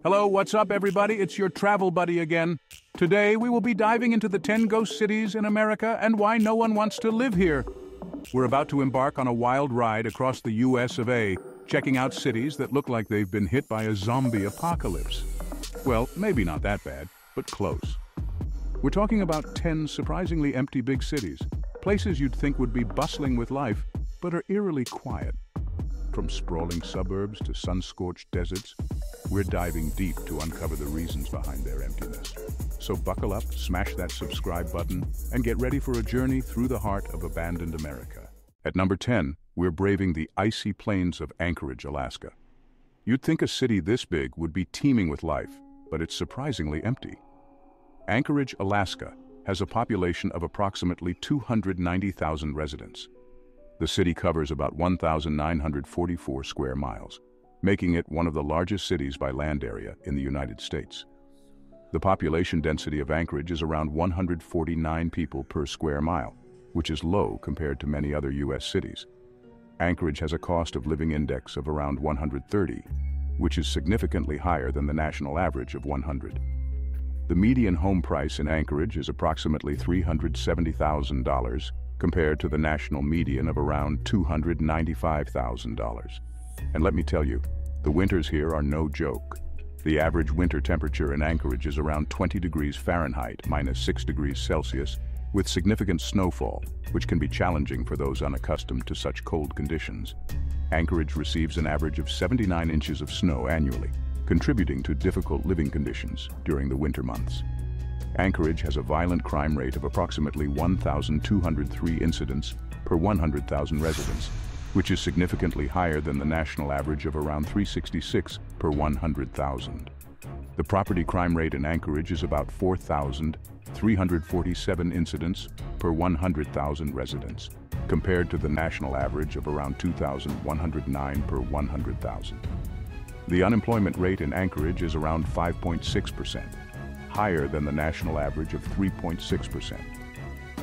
Hello, what's up everybody? It's your travel buddy again. Today we will be diving into the 10 ghost cities in America and why no one wants to live here. We're about to embark on a wild ride across the US of A, checking out cities that look like they've been hit by a zombie apocalypse. Well, maybe not that bad, but close. We're talking about 10 surprisingly empty big cities, places you'd think would be bustling with life, but are eerily quiet. From sprawling suburbs to sun-scorched deserts, we're diving deep to uncover the reasons behind their emptiness. So buckle up, smash that subscribe button, and get ready for a journey through the heart of abandoned America. At number 10, we're braving the icy plains of Anchorage, Alaska. You'd think a city this big would be teeming with life, but it's surprisingly empty. Anchorage, Alaska, has a population of approximately 290,000 residents. The city covers about 1,944 square miles, making it one of the largest cities by land area in the United States. The population density of Anchorage is around 149 people per square mile, which is low compared to many other U.S. cities. Anchorage has a cost of living index of around 130, which is significantly higher than the national average of 100. The median home price in Anchorage is approximately $370,000 compared to the national median of around $295,000. And let me tell you, the winters here are no joke. The average winter temperature in Anchorage is around 20 degrees Fahrenheit, -6 degrees Celsius, with significant snowfall, which can be challenging for those unaccustomed to such cold conditions. Anchorage receives an average of 79 inches of snow annually, contributing to difficult living conditions during the winter months. Anchorage has a violent crime rate of approximately 1,203 incidents per 100,000 residents, which is significantly higher than the national average of around 366 per 100,000. The property crime rate in Anchorage is about 4,347 incidents per 100,000 residents, compared to the national average of around 2,109 per 100,000. The unemployment rate in Anchorage is around 5.6%. Higher than the national average of 3.6%.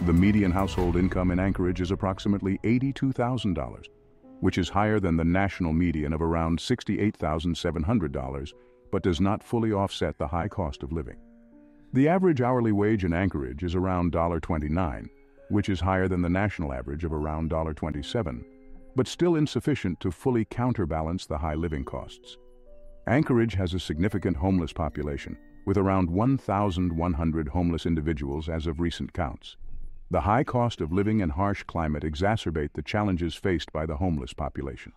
The median household income in Anchorage is approximately $82,000, which is higher than the national median of around $68,700, but does not fully offset the high cost of living. The average hourly wage in Anchorage is around $29, which is higher than the national average of around $27, but still insufficient to fully counterbalance the high living costs. Anchorage has a significant homeless population, with around 1,100 homeless individuals as of recent counts. The high cost of living and harsh climate exacerbate the challenges faced by the homeless population.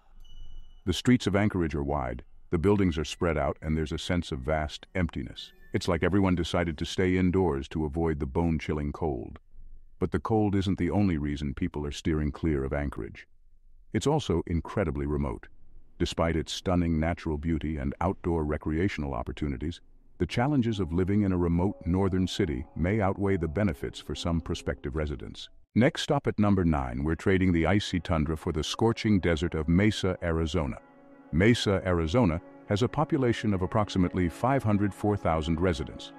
The streets of Anchorage are wide, the buildings are spread out, and there's a sense of vast emptiness. It's like everyone decided to stay indoors to avoid the bone-chilling cold. But the cold isn't the only reason people are steering clear of Anchorage. It's also incredibly remote. Despite its stunning natural beauty and outdoor recreational opportunities, the challenges of living in a remote northern city may outweigh the benefits for some prospective residents. Next stop at number 9, we're trading the icy tundra for the scorching desert of Mesa, Arizona. Mesa, Arizona has a population of approximately 504,000 residents.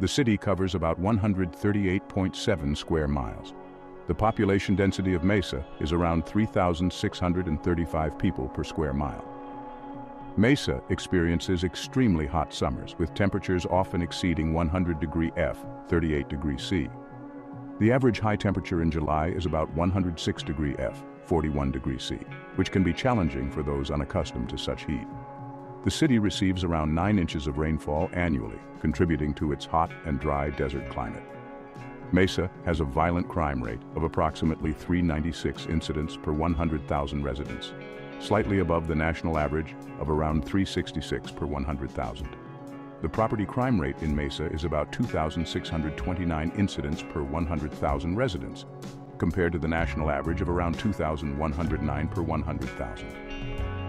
The city covers about 138.7 square miles. The population density of Mesa is around 3,635 people per square mile. Mesa experiences extremely hot summers, with temperatures often exceeding 100 degree F, 38 degrees C. The average high temperature in July is about 106 degree F, 41 degrees C, which can be challenging for those unaccustomed to such heat. The city receives around 9 inches of rainfall annually, contributing to its hot and dry desert climate. Mesa has a violent crime rate of approximately 396 incidents per 100,000 residents, slightly above the national average of around 366 per 100,000. The property crime rate in Mesa is about 2,629 incidents per 100,000 residents, compared to the national average of around 2,109 per 100,000.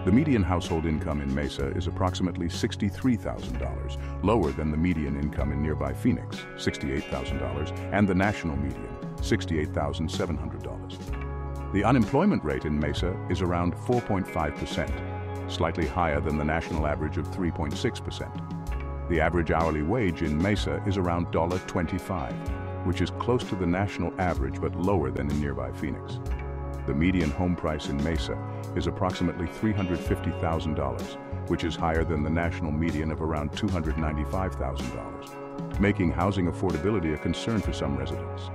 The median household income in Mesa is approximately $63,000, lower than the median income in nearby Phoenix, $68,000, and the national median, $68,700. The unemployment rate in Mesa is around 4.5%, slightly higher than the national average of 3.6%. The average hourly wage in Mesa is around $25, which is close to the national average but lower than in nearby Phoenix. The median home price in Mesa is approximately $350,000, which is higher than the national median of around $295,000, making housing affordability a concern for some residents.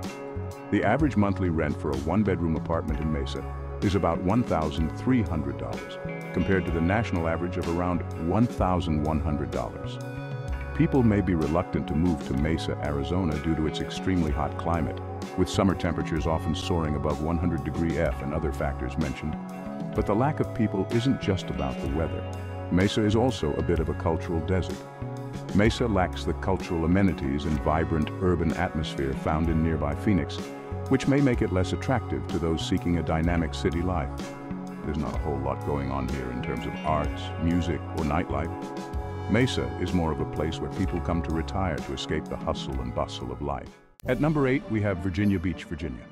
The average monthly rent for a one-bedroom apartment in Mesa is about $1,300, compared to the national average of around $1,100. People may be reluctant to move to Mesa, Arizona due to its extremely hot climate, with summer temperatures often soaring above 100 F and other factors mentioned. But the lack of people isn't just about the weather. Mesa is also a bit of a cultural desert. Mesa lacks the cultural amenities and vibrant urban atmosphere found in nearby Phoenix, which may make it less attractive to those seeking a dynamic city life. There's not a whole lot going on here in terms of arts, music, or nightlife. Mesa is more of a place where people come to retire to escape the hustle and bustle of life. At number 8, we have Virginia Beach, Virginia.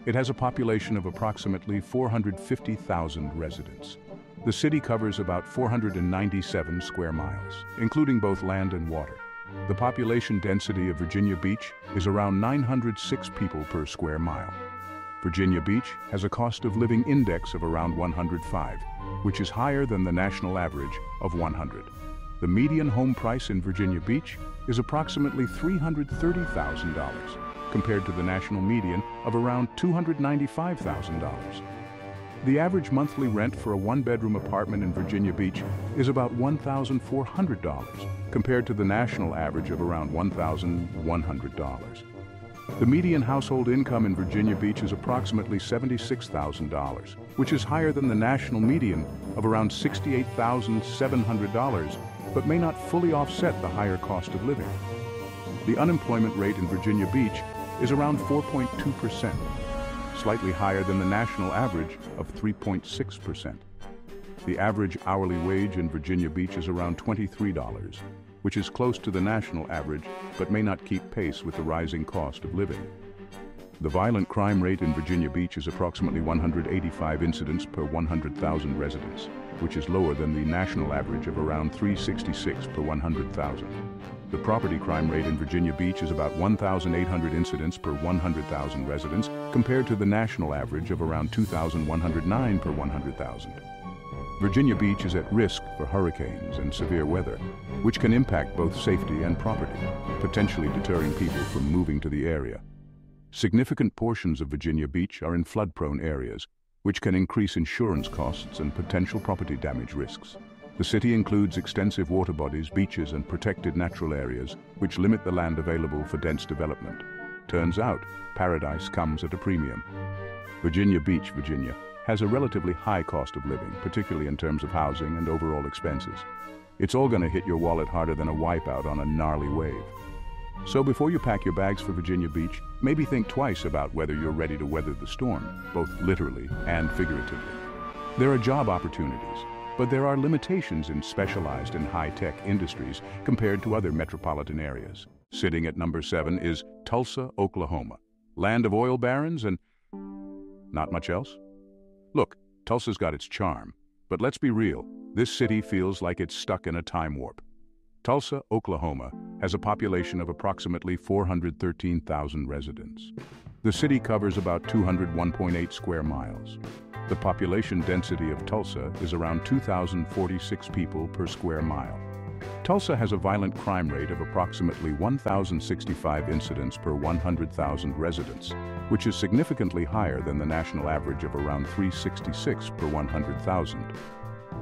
It has a population of approximately 450,000 residents. The city covers about 497 square miles, including both land and water. The population density of Virginia Beach is around 906 people per square mile. Virginia Beach has a cost of living index of around 105, which is higher than the national average of 100. The median home price in Virginia Beach is approximately $330,000, compared to the national median of around $295,000. The average monthly rent for a one-bedroom apartment in Virginia Beach is about $1,400, compared to the national average of around $1,100. The median household income in Virginia Beach is approximately $76,000, which is higher than the national median of around $68,700, but may not fully offset the higher cost of living. The unemployment rate in Virginia Beach is around 4.2%, slightly higher than the national average of 3.6%. The average hourly wage in Virginia Beach is around $23, which is close to the national average, but may not keep pace with the rising cost of living. The violent crime rate in Virginia Beach is approximately 185 incidents per 100,000 residents, which is lower than the national average of around 366 per 100,000. The property crime rate in Virginia Beach is about 1,800 incidents per 100,000 residents, compared to the national average of around 2,109 per 100,000. Virginia Beach is at risk for hurricanes and severe weather, which can impact both safety and property, potentially deterring people from moving to the area. Significant portions of Virginia Beach are in flood-prone areas, which can increase insurance costs and potential property damage risks. The city includes extensive water bodies, beaches, and protected natural areas, which limit the land available for dense development. Turns out, paradise comes at a premium. Virginia Beach, Virginia, has a relatively high cost of living, particularly in terms of housing and overall expenses. It's all going to hit your wallet harder than a wipeout on a gnarly wave. So before you pack your bags for Virginia Beach, maybe think twice about whether you're ready to weather the storm, both literally and figuratively. There are job opportunities, but there are limitations in specialized and high-tech industries compared to other metropolitan areas. Sitting at number 7 is Tulsa, Oklahoma, land of oil barons and not much else? Look, Tulsa's got its charm, but let's be real, this city feels like it's stuck in a time warp. Tulsa, Oklahoma, has a population of approximately 413,000 residents. The city covers about 201.8 square miles. The population density of Tulsa is around 2,046 people per square mile. Tulsa has a violent crime rate of approximately 1,065 incidents per 100,000 residents, which is significantly higher than the national average of around 366 per 100,000.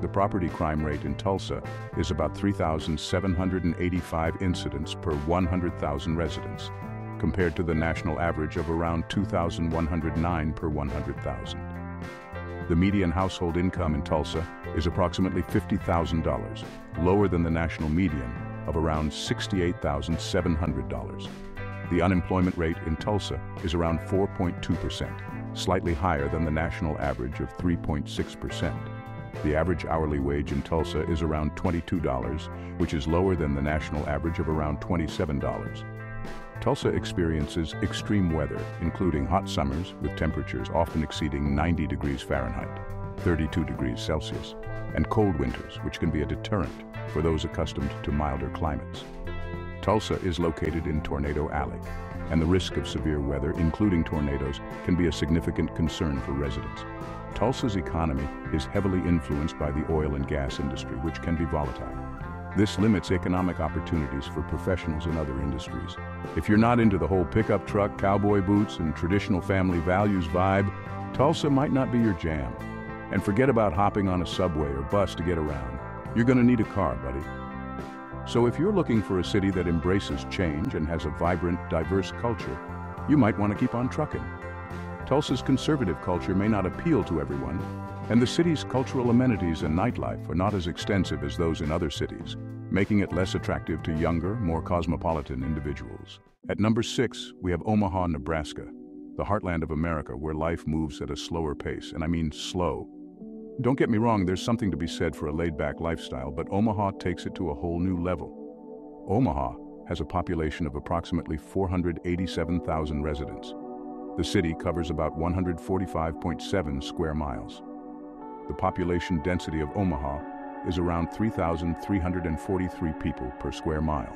The property crime rate in Tulsa is about 3,785 incidents per 100,000 residents, compared to the national average of around 2,109 per 100,000. The median household income in Tulsa is approximately $50,000, lower than the national median of around $68,700. The unemployment rate in Tulsa is around 4.2%, slightly higher than the national average of 3.6%. The average hourly wage in Tulsa is around $22, which is lower than the national average of around $27. Tulsa experiences extreme weather, including hot summers with temperatures often exceeding 90 degrees Fahrenheit, 32 degrees Celsius, and cold winters, which can be a deterrent for those accustomed to milder climates. Tulsa is located in Tornado Alley, and the risk of severe weather, including tornadoes, can be a significant concern for residents. Tulsa's economy is heavily influenced by the oil and gas industry, which can be volatile. This limits economic opportunities for professionals in other industries. If you're not into the whole pickup truck, cowboy boots, and traditional family values vibe, Tulsa might not be your jam. And forget about hopping on a subway or bus to get around. You're gonna need a car, buddy. So if you're looking for a city that embraces change and has a vibrant, diverse culture, you might want to keep on trucking. Tulsa's conservative culture may not appeal to everyone, and the city's cultural amenities and nightlife are not as extensive as those in other cities, making it less attractive to younger, more cosmopolitan individuals. At number 6, we have Omaha, Nebraska, the heartland of America where life moves at a slower pace, and I mean slow. Don't get me wrong, there's something to be said for a laid-back lifestyle, but Omaha takes it to a whole new level. Omaha has a population of approximately 487,000 residents. The city covers about 145.7 square miles. The population density of Omaha is around 3,343 people per square mile.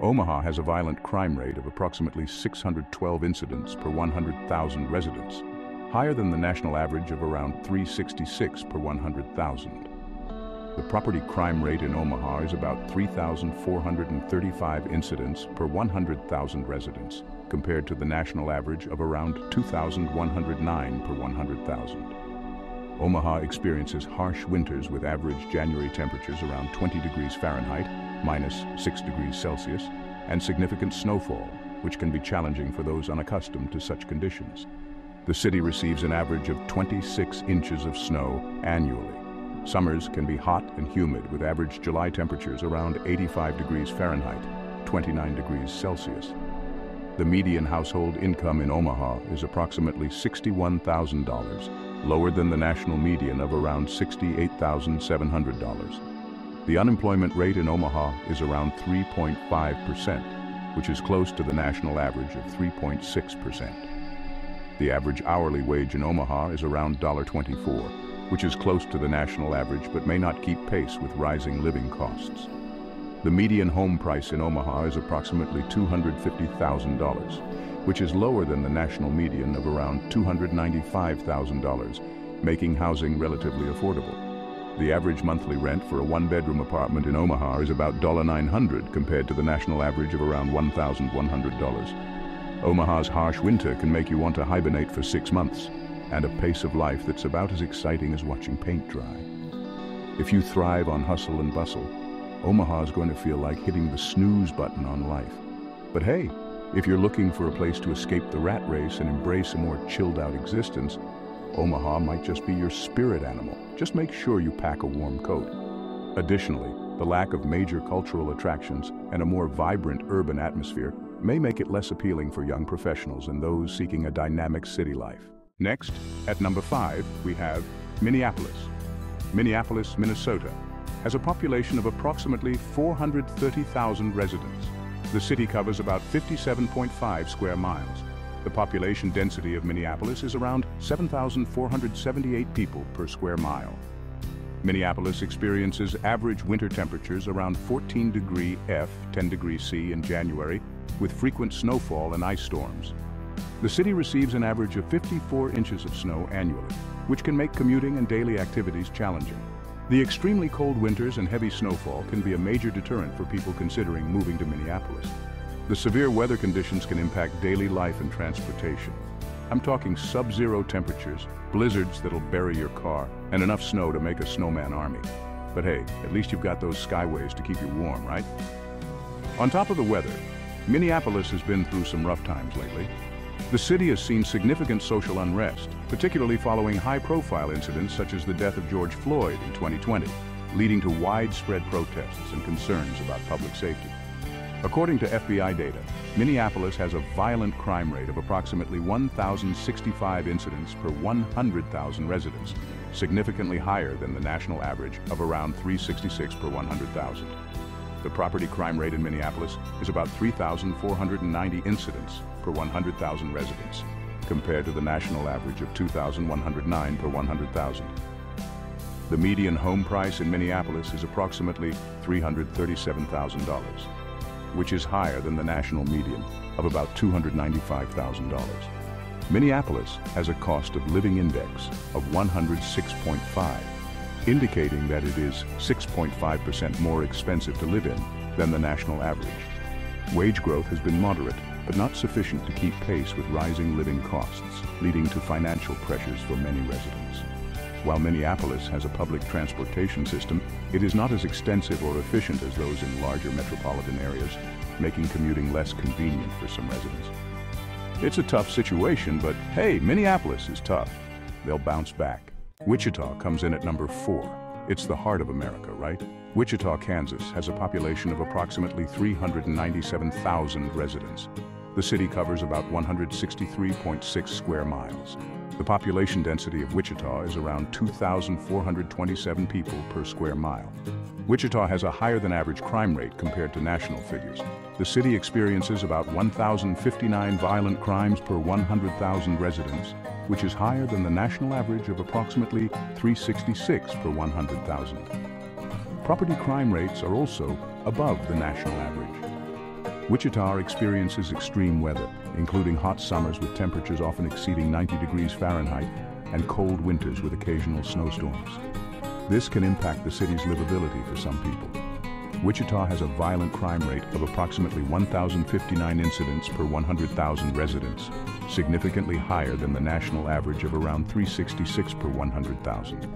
Omaha has a violent crime rate of approximately 612 incidents per 100,000 residents, higher than the national average of around 366 per 100,000. The property crime rate in Omaha is about 3,435 incidents per 100,000 residents, compared to the national average of around 2,109 per 100,000. Omaha experiences harsh winters with average January temperatures around 20 degrees Fahrenheit, minus 6 degrees Celsius, and significant snowfall, which can be challenging for those unaccustomed to such conditions. The city receives an average of 26 inches of snow annually. Summers can be hot and humid with average July temperatures around 85 degrees Fahrenheit, 29 degrees Celsius. The median household income in Omaha is approximately $61,000, lower than the national median of around $68,700. The unemployment rate in Omaha is around 3.5%, which is close to the national average of 3.6%. The average hourly wage in Omaha is around $24, which is close to the national average but may not keep pace with rising living costs. The median home price in Omaha is approximately $250,000, which is lower than the national median of around $295,000, making housing relatively affordable. The average monthly rent for a one-bedroom apartment in Omaha is about $900 compared to the national average of around $1,100. Omaha's harsh winter can make you want to hibernate for 6 months, and a pace of life that's about as exciting as watching paint dry. If you thrive on hustle and bustle, Omaha is going to feel like hitting the snooze button on life. But hey, if you're looking for a place to escape the rat race and embrace a more chilled-out existence, Omaha might just be your spirit animal. Just make sure you pack a warm coat. Additionally, the lack of major cultural attractions and a more vibrant urban atmosphere may make it less appealing for young professionals and those seeking a dynamic city life. Next, at number 5, we have Minneapolis. Minneapolis, Minnesota, has a population of approximately 430,000 residents. The city covers about 57.5 square miles. The population density of Minneapolis is around 7,478 people per square mile. Minneapolis experiences average winter temperatures around 14 degrees F, 10 degrees C in January, with frequent snowfall and ice storms. The city receives an average of 54 inches of snow annually, which can make commuting and daily activities challenging. The extremely cold winters and heavy snowfall can be a major deterrent for people considering moving to Minneapolis. The severe weather conditions can impact daily life and transportation. I'm talking sub-zero temperatures, blizzards that'll bury your car, and enough snow to make a snowman army. But hey, at least you've got those skyways to keep you warm, right? On top of the weather, Minneapolis has been through some rough times lately. The city has seen significant social unrest, particularly following high-profile incidents such as the death of George Floyd in 2020, leading to widespread protests and concerns about public safety. According to FBI data, Minneapolis has a violent crime rate of approximately 1,065 incidents per 100,000 residents, significantly higher than the national average of around 366 per 100,000. The property crime rate in Minneapolis is about 3,490 incidents per 100,000 residents, compared to the national average of 2,109 per 100,000. The median home price in Minneapolis is approximately $337,000. which is higher than the national median of about $295,000. Minneapolis has a cost of living index of 106.5, indicating that it is 6.5% more expensive to live in than the national average. Wage growth has been moderate, but not sufficient to keep pace with rising living costs, leading to financial pressures for many residents. While Minneapolis has a public transportation system, it is not as extensive or efficient as those in larger metropolitan areas, making commuting less convenient for some residents. It's a tough situation, but hey, Minneapolis is tough. They'll bounce back. Wichita comes in at number 4. It's the heart of America, right? Wichita, Kansas has a population of approximately 397,000 residents. The city covers about 163.6 square miles. The population density of Wichita is around 2,427 people per square mile. Wichita has a higher than average crime rate compared to national figures. The city experiences about 1,059 violent crimes per 100,000 residents, which is higher than the national average of approximately 366 per 100,000. Property crime rates are also above the national average. Wichita experiences extreme weather, including hot summers with temperatures often exceeding 90 degrees Fahrenheit and cold winters with occasional snowstorms. This can impact the city's livability for some people. Wichita has a violent crime rate of approximately 1,059 incidents per 100,000 residents, significantly higher than the national average of around 366 per 100,000.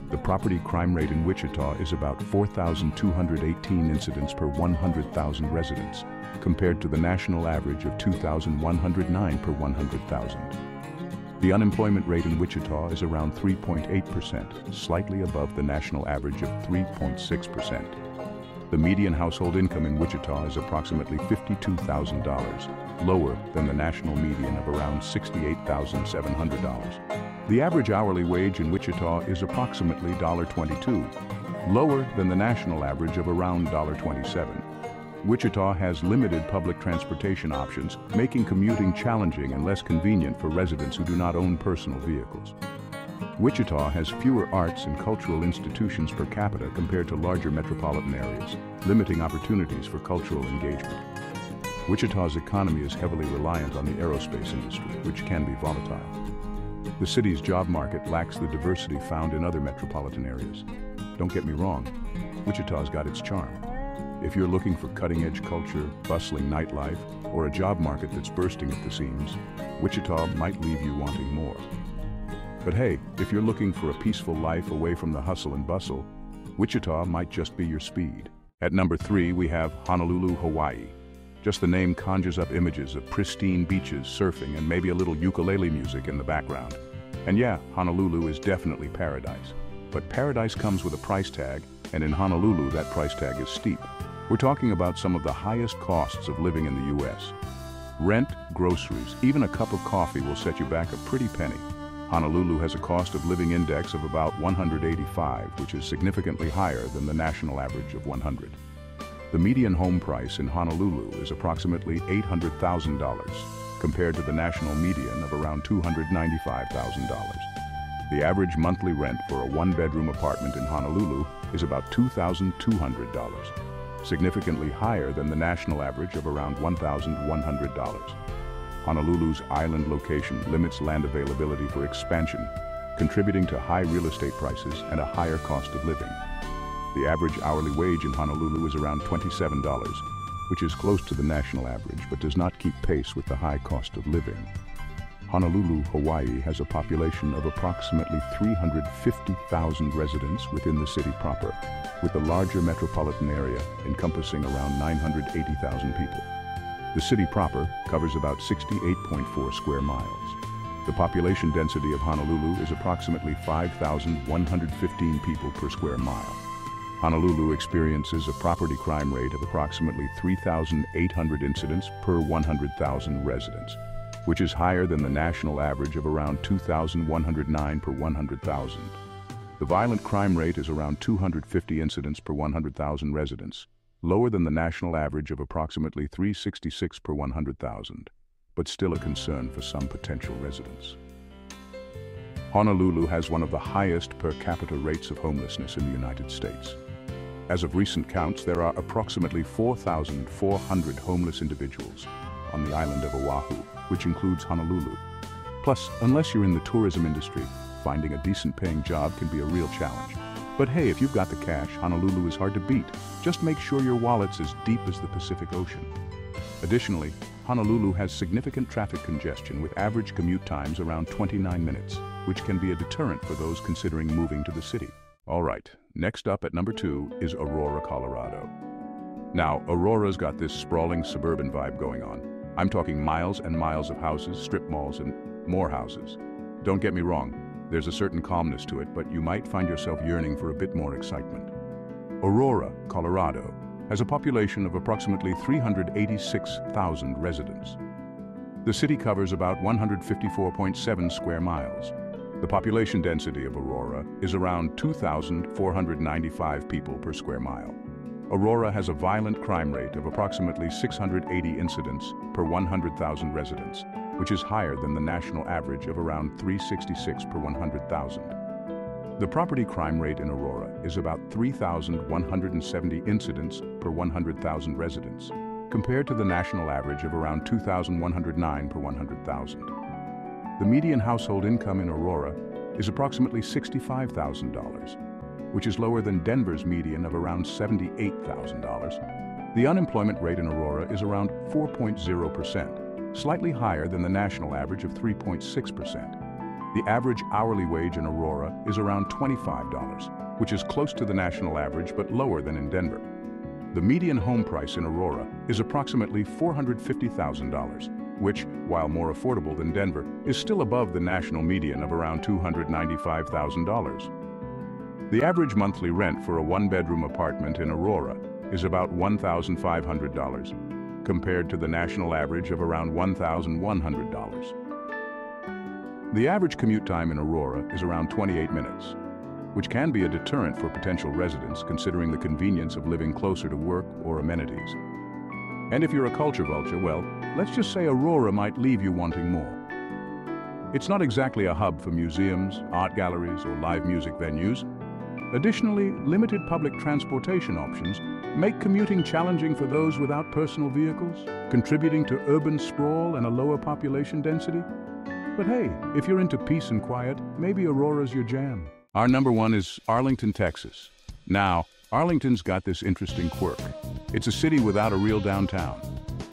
The property crime rate in Wichita is about 4,218 incidents per 100,000 residents, compared to the national average of 2,109 per 100,000. The unemployment rate in Wichita is around 3.8%, slightly above the national average of 3.6%. The median household income in Wichita is approximately $52,000, lower than the national median of around $68,700. The average hourly wage in Wichita is approximately $22, lower than the national average of around $27. Wichita has limited public transportation options, making commuting challenging and less convenient for residents who do not own personal vehicles. Wichita has fewer arts and cultural institutions per capita compared to larger metropolitan areas, limiting opportunities for cultural engagement. Wichita's economy is heavily reliant on the aerospace industry, which can be volatile. The city's job market lacks the diversity found in other metropolitan areas. Don't get me wrong, Wichita's got its charm. If you're looking for cutting-edge culture, bustling nightlife, or a job market that's bursting at the seams, Wichita might leave you wanting more. But hey, if you're looking for a peaceful life away from the hustle and bustle, Wichita might just be your speed. At number 3, we have Honolulu, Hawaii. Just the name conjures up images of pristine beaches, surfing, and maybe a little ukulele music in the background. And yeah, Honolulu is definitely paradise. But paradise comes with a price tag, and in Honolulu that price tag is steep. We're talking about some of the highest costs of living in the U.S. Rent, groceries, even a cup of coffee will set you back a pretty penny. Honolulu has a cost of living index of about 185, which is significantly higher than the national average of 100. The median home price in Honolulu is approximately $800,000, compared to the national median of around $295,000. The average monthly rent for a one-bedroom apartment in Honolulu is about $2,200, significantly higher than the national average of around $1,100. Honolulu's island location limits land availability for expansion, contributing to high real estate prices and a higher cost of living. The average hourly wage in Honolulu is around $27, which is close to the national average but does not keep pace with the high cost of living. Honolulu, Hawaii has a population of approximately 350,000 residents within the city proper, with the larger metropolitan area encompassing around 980,000 people. The city proper covers about 68.4 square miles. The population density of Honolulu is approximately 5,115 people per square mile. Honolulu experiences a property crime rate of approximately 3,800 incidents per 100,000 residents, which is higher than the national average of around 2,109 per 100,000. The violent crime rate is around 250 incidents per 100,000 residents, lower than the national average of approximately 366 per 100,000, but still a concern for some potential residents. Honolulu has one of the highest per capita rates of homelessness in the United States. As of recent counts, there are approximately 4,400 homeless individuals on the island of Oahu, which includes Honolulu. Plus, unless you're in the tourism industry, finding a decent-paying job can be a real challenge. But hey, if you've got the cash, Honolulu is hard to beat. Just make sure your wallet's as deep as the Pacific Ocean. Additionally, Honolulu has significant traffic congestion with average commute times around 29 minutes, which can be a deterrent for those considering moving to the city. All right, next up at number 2 is Aurora, Colorado. Now, Aurora's got this sprawling suburban vibe going on. I'm talking miles and miles of houses, strip malls, and more houses. Don't get me wrong, there's a certain calmness to it, but you might find yourself yearning for a bit more excitement. Aurora, Colorado, has a population of approximately 386,000 residents. The city covers about 154.7 square miles. The population density of Aurora is around 2,495 people per square mile. Aurora has a violent crime rate of approximately 680 incidents per 100,000 residents, which is higher than the national average of around 366 per 100,000. The property crime rate in Aurora is about 3,170 incidents per 100,000 residents, compared to the national average of around 2,109 per 100,000. The median household income in Aurora is approximately $65,000, which is lower than Denver's median of around $78,000. The unemployment rate in Aurora is around 4.0%, slightly higher than the national average of 3.6%. The average hourly wage in Aurora is around $25, which is close to the national average but lower than in Denver. The median home price in Aurora is approximately $450,000, which, while more affordable than Denver, is still above the national median of around $295,000. The average monthly rent for a one-bedroom apartment in Aurora is about $1,500, compared to the national average of around $1,100. The average commute time in Aurora is around 28 minutes, which can be a deterrent for potential residents considering the convenience of living closer to work or amenities. And if you're a culture vulture, well, let's just say Aurora might leave you wanting more. It's not exactly a hub for museums, art galleries, or live music venues. Additionally, limited public transportation options make commuting challenging for those without personal vehicles, contributing to urban sprawl and a lower population density. But hey, if you're into peace and quiet, maybe Aurora's your jam. Our number 1 is Arlington, Texas. Now, Arlington's got this interesting quirk. It's a city without a real downtown.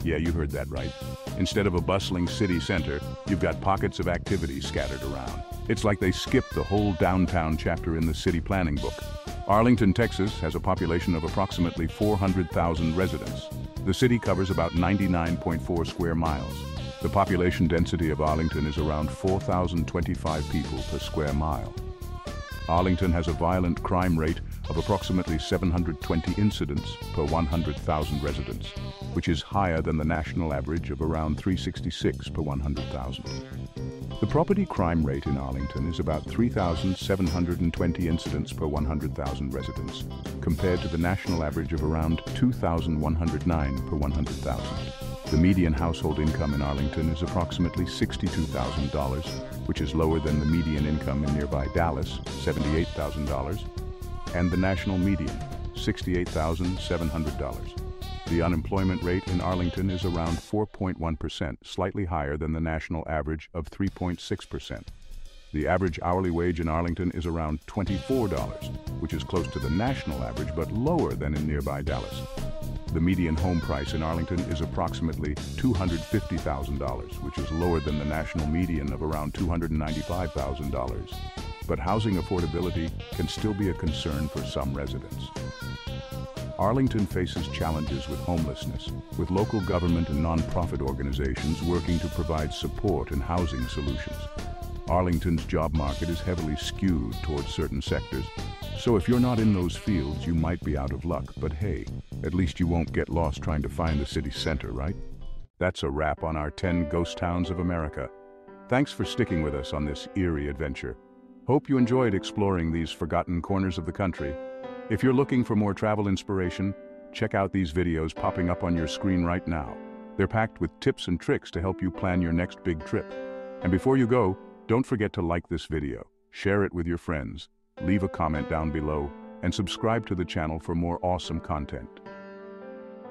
Yeah, you heard that right. Instead of a bustling city center, you've got pockets of activity scattered around. It's like they skipped the whole downtown chapter in the city planning book. Arlington, Texas has a population of approximately 400,000 residents. The city covers about 99.4 square miles. The population density of Arlington is around 4,025 people per square mile. Arlington has a violent crime rate of approximately 720 incidents per 100,000 residents, which is higher than the national average of around 366 per 100,000. The property crime rate in Arlington is about 3,720 incidents per 100,000 residents, compared to the national average of around 2,109 per 100,000. The median household income in Arlington is approximately $62,000, which is lower than the median income in nearby Dallas, $78,000, and the national median, $68,700. The unemployment rate in Arlington is around 4.1%, slightly higher than the national average of 3.6%. The average hourly wage in Arlington is around $24, which is close to the national average but lower than in nearby Dallas. The median home price in Arlington is approximately $250,000, which is lower than the national median of around $295,000. But housing affordability can still be a concern for some residents. Arlington faces challenges with homelessness, with local government and nonprofit organizations working to provide support and housing solutions. Arlington's job market is heavily skewed towards certain sectors, so if you're not in those fields, you might be out of luck. But hey, at least you won't get lost trying to find the city center, right? That's a wrap on our 10 ghost towns of America. Thanks for sticking with us on this eerie adventure. Hope you enjoyed exploring these forgotten corners of the country. If you're looking for more travel inspiration, check out these videos popping up on your screen right now. They're packed with tips and tricks to help you plan your next big trip. And before you go, don't forget to like this video, share it with your friends, leave a comment down below, and subscribe to the channel for more awesome content.